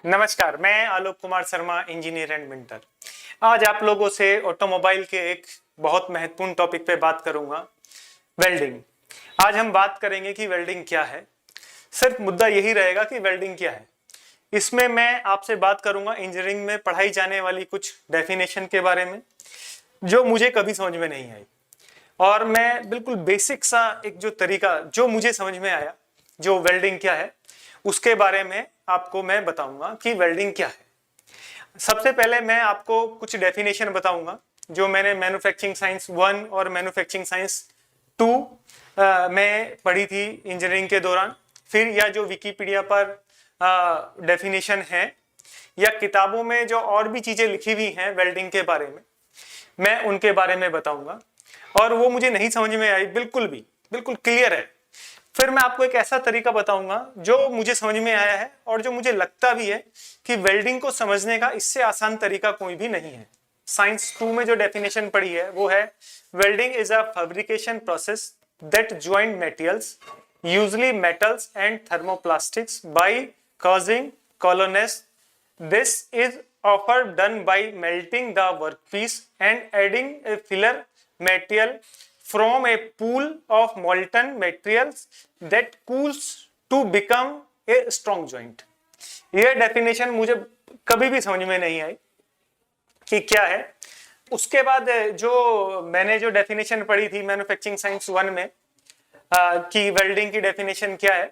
नमस्कार, मैं Alok Kumar Sharma, engineer and mentor. आज आप लोगों से ऑटोमोबाइल के एक बहुत महत्वपूर्ण टॉपिक पे बात करूंगा, वेल्डिंग। आज हम बात करेंगे कि वेल्डिंग क्या है। सिर्फ मुद्दा यही रहेगा कि वेल्डिंग क्या है। इसमें मैं आपसे बात करूंगा इंजीनियरिंग में पढ़ाई जाने वाली कुछ डेफिनेशन के बारे में, जो मुझे कभी समझ में नहीं आई। और मैं बिल्कुल बेसिक सा एक जो तरीका जो मुझे समझ में आया, जो वेल्डिंग क्या है उसके बारे में आपको मैं बताऊंगा कि वेल्डिंग क्या है। सबसे पहले मैं आपको कुछ डेफिनेशन बताऊंगा जो मैंने मैन्युफैक्चरिंग साइंस 1 और मैन्युफैक्चरिंग साइंस 2 में पढ़ी थी इंजीनियरिंग के दौरान। फिर या जो विकिपीडिया पर डेफिनेशन है या किताबों में जो और भी चीजें लिखी हुई हैं वेल्डिंग के बारे में, मैं उनके बारे में बताऊंगा। और वो मुझे नहीं समझ में आई बिल्कुल क्लियर है। फिर मैं आपको एक ऐसा तरीका बताऊंगा जो मुझे समझ में आया है और जो मुझे लगता भी है कि वेल्डिंग को समझने का इससे आसान तरीका कोई भी नहीं है। साइंस 2 में जो डेफिनेशन पढ़ी है वो है, welding is a fabrication process that joint materials, usually metals and thermoplastics, by causing colonnes. This is often done by melting the workpiece and adding a filler material from a pool of molten materials that cools to become a strong joint. यह definition मुझे कभी भी समझ में नहीं आई कि क्या है। उसके बाद जो मैंने जो डेफिनेशन पढ़ी थी मैन्युफैक्चरिंग साइंस 1 में कि वेल्डिंग की डेफिनेशन क्या है।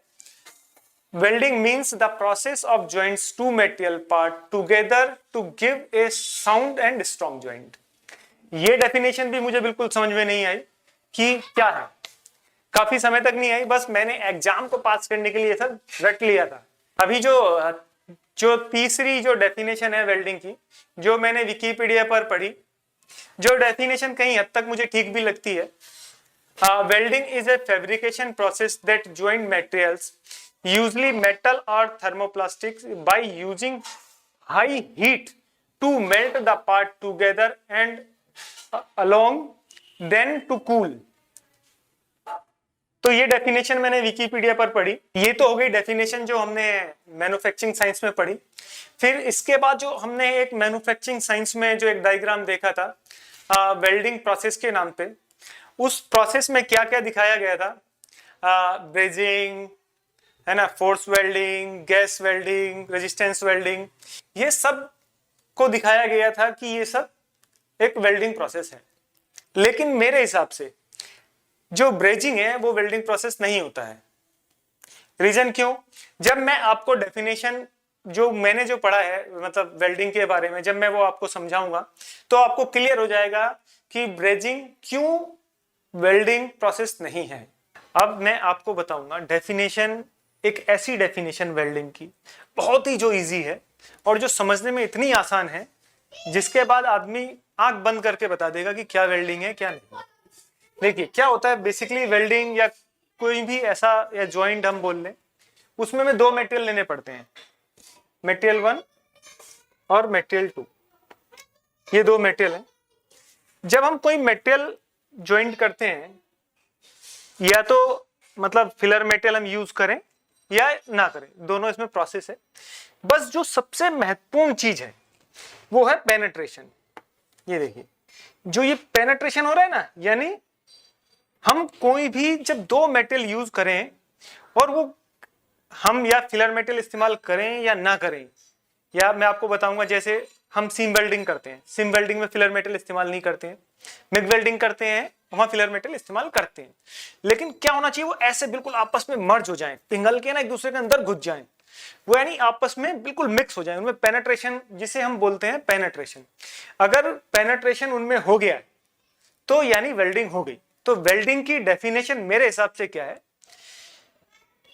Welding means the process of joints two material part together to give a sound and strong joint. ये डेफिनेशन भी मुझे बिल्कुल समझ में नहीं आई कि क्या है। काफी समय तक नहीं आई, बस मैंने एग्जाम को पास करने के लिए सब रट लिया था। अभी जो तीसरी जो डेफिनेशन है वेल्डिंग की, जो मैंने विकिपीडिया पर पढ़ी, जो डेफिनेशन कहीं हद तक मुझे ठीक भी लगती है। Welding is a fabrication process that joint materials, usually metal or thermoplastics, by using high heat to melt the part together and along then to cool. तो ये डेफिनेशन मैंने विकिपीडिया पर पढ़ी। ये तो हो गई डेफिनेशन जो हमने मैन्युफैक्चरिंग साइंस में पढ़ी। फिर इसके बाद जो हमने एक मैन्युफैक्चरिंग साइंस में जो एक डायग्राम देखा था वेल्डिंग प्रोसेस के नाम पे, उस प्रोसेस में क्या क्या दिखाया गया था, ब्रेजिंग है ना, force welding, gas welding, resistance welding, ये सब को दिखाया गया था कि ये सब एक वेल्डिंग प्रोसेस है। लेकिन मेरे हिसाब से जो ब्रेजिंग है वो वेल्डिंग प्रोसेस नहीं होता है। रीजन क्यों? जब मैं आपको डेफिनेशन जो मैंने जो पढ़ा है मतलब वेल्डिंग के बारे में, जब मैं वो आपको समझाऊंगा तो आपको क्लियर हो जाएगा कि ब्रेजिंग क्यों वेल्डिंग प्रोसेस नहीं है। अब मैं आपको बताऊंगा डेफिनेशन, एक ऐसी डेफिनेशन वेल्डिंग की बहुत ही जो इजी है और जो समझने में इतनी आसान है, जिसके बाद आदमी आंख बंद करके बता देगा कि क्या वेल्डिंग है क्या नहीं। देखिए क्या होता है बेसिकली वेल्डिंग या कोई भी ऐसा या जॉइंट हम बोल लें, उसमें हमें दो मटेरियल लेने पड़ते हैं, मटेरियल 1 और मटेरियल 2। ये दो मटेरियल हैं। जब हम कोई मटेरियल जॉइंट करते हैं, या तो मतलब फिलर मटेरियल हम यूज करें या ना करें, दोनों इसमें प्रोसेस है। बस जो सबसे महत्वपूर्ण चीज है वो है पेनेट्रेशन। ये देखिए जो ये पेनेट्रेशन हो रहा है ना, यानी हम कोई भी जब दो मेटेरियल यूज करें और वो हम या फिलर मेटेरियल इस्तेमाल करें या ना करें, या मैं आपको बताऊंगा जैसे हम सीम वेल्डिंग करते हैं, सीम वेल्डिंग में फिलर मेटेरियल इस्तेमाल नहीं करते हैं। मिग वेल्डिंग करते हैं, वहां फिलर मेटेरियल इस्तेमाल करते हैं। लेकिन क्या होना चाहिए, वो ऐसे बिल्कुल आपस में मर्ज हो जाएं, पिघल के ना एक दूसरे के अंदर घुस जाएं, वो यानी आपस में बिल्कुल मिक्स हो जाएं, उनमें पेनेट्रेशन जिसे हम बोलते हैं पेनेट्रेशन। अगर पेनेट्रेशन उनमें हो गया तो यानी वेल्डिंग हो गई। तो वेल्डिंग की डेफिनेशन मेरे हिसाब से क्या है,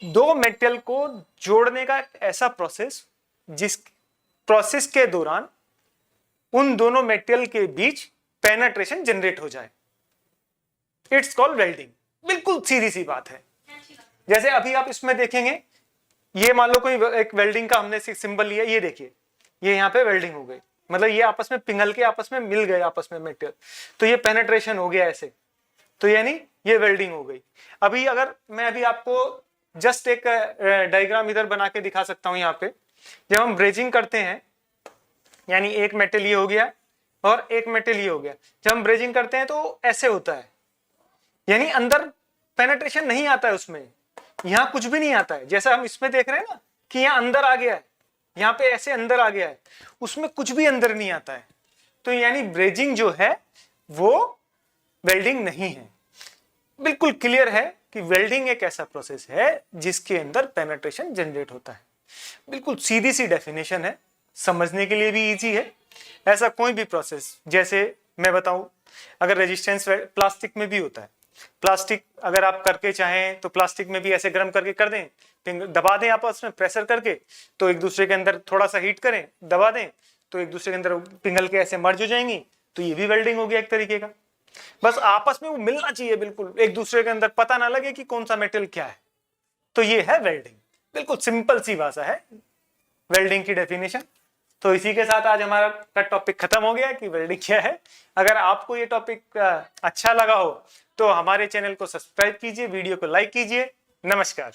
दो मेटेरियल को जोड़ने का ऐसा प्रोसेस जिस प्रोसेस के दौरान उन दोनों मेटेरियल के बीच पेनेट्रेशन जनरेट हो जाए, इट्स कॉल्ड वेल्डिंग। बिल्कुल सीधी सी बात है। जैसे अभी आप इसमें देखेंगे, ये मान लो कोई एक वेल्डिंग का हमने सिंबल लिया, ये देखिए ये यहाँ पे वेल्डिंग हो गई, मतलब ये आपस में पिघल के आपस में मिल गए आपस में मेटेरियल, तो ये पेनेट्रेशन हो गया ऐसे, तो यानी ये वेल्डिंग हो गई। अभी अगर मैं अभी आपको जस्ट एक डायग्राम इधर बना के दिखा सकता हूं यहाँ पे, जब हम ब्रेजिंग करते हैं, यानी एक मेटल ये हो गया और एक मेटल ये हो गया, जब हम ब्रेजिंग करते हैं तो ऐसे होता है, यानी अंदर पेनेट्रेशन नहीं आता है उसमें, यहां कुछ भी नहीं आता है। जैसा हम इसमें देख रहे हैं ना कि यहां अंदर आ गया है, यहां पे ऐसे अंदर आ गया है, उसमें कुछ भी अंदर नहीं आता है। तो यानी ब्रेजिंग जो है वो वेल्डिंग नहीं है। बिल्कुल क्लियर है कि वेल्डिंग एक ऐसा प्रोसेस है जिसके अंदर पेनेट्रेशन जनरेट होता है। बिल्कुल सीधी सी डेफिनेशन है, समझने के लिए भी इजी है। ऐसा कोई भी प्रोसेस, जैसे मैं बताऊं, अगर रेजिस्टेंस प्लास्टिक में भी होता है, प्लास्टिक अगर आप करके चाहें तो प्लास्टिक में भी ऐसे गर्म करके कर दें, दबा दें आपस में प्रेशर करके, तो एक दूसरे के अंदर थोड़ा सा हीट करें, दबा दें तो एक दूसरे के अंदर पिघल के ऐसे मर्ज हो जाएंगी, तो ये भी वेल्डिंग हो गया एक तरीके का। बस आपस में वो मिलना चाहिए, बिल्कुल एक दूसरे के अंदर पता ना लगे कि कौन सा मेटल क्या है, तो ये है वेल्डिंग। बिल्कुल सिंपल सी भाषा है वेल्डिंग की डेफिनेशन। तो इसी के साथ आज हमारा का टॉपिक खत्म हो गया कि वेल्डिंग क्या है। अगर आपको ये टॉपिक अच्छा लगा हो तो हमारे चैनल को सब्सक्राइब कीजिए, वीडियो को लाइक कीजिए। नमस्कार।